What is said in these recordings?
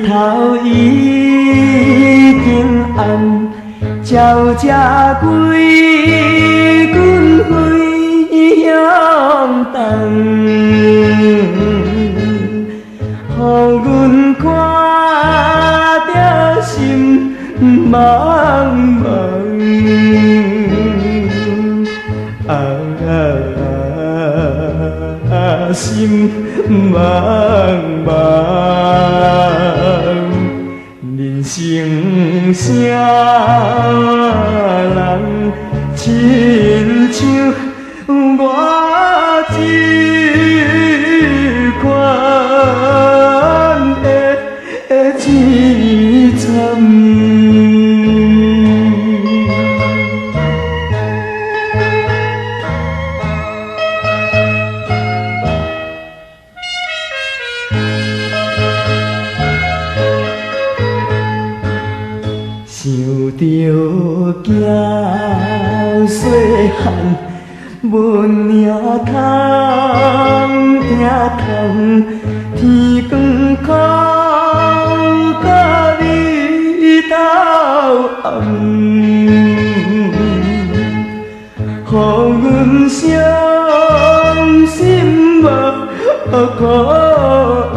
头已经暗，鸟只归阮回乡东，予阮看着心茫茫。心茫茫，人生啥人亲像我这款的凄惨。想着囝细汉，阮也通听通，天光哭到日头暗，予阮伤心无可红。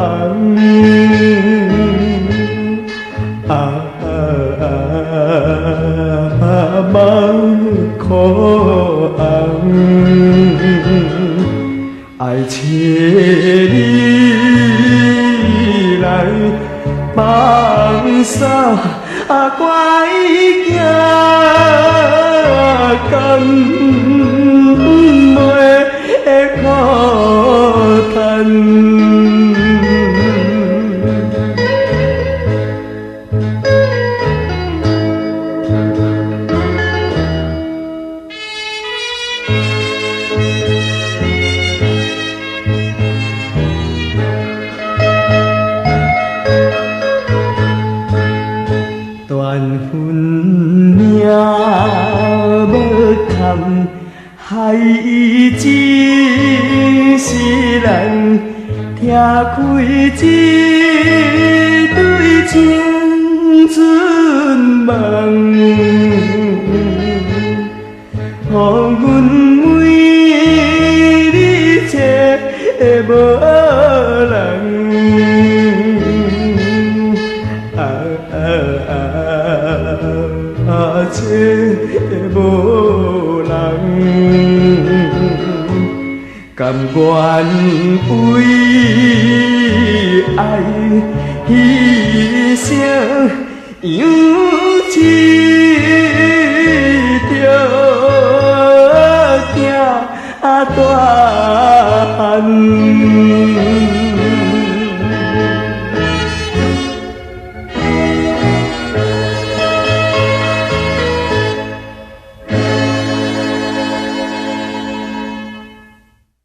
茫可红，爱找你来放手，怪惊甘袂可叹。缘分命无堪，害伊一世人拆开一对青春梦，予阮每日找无人。找无人，甘愿为爱牺牲，扬起着惊大汉。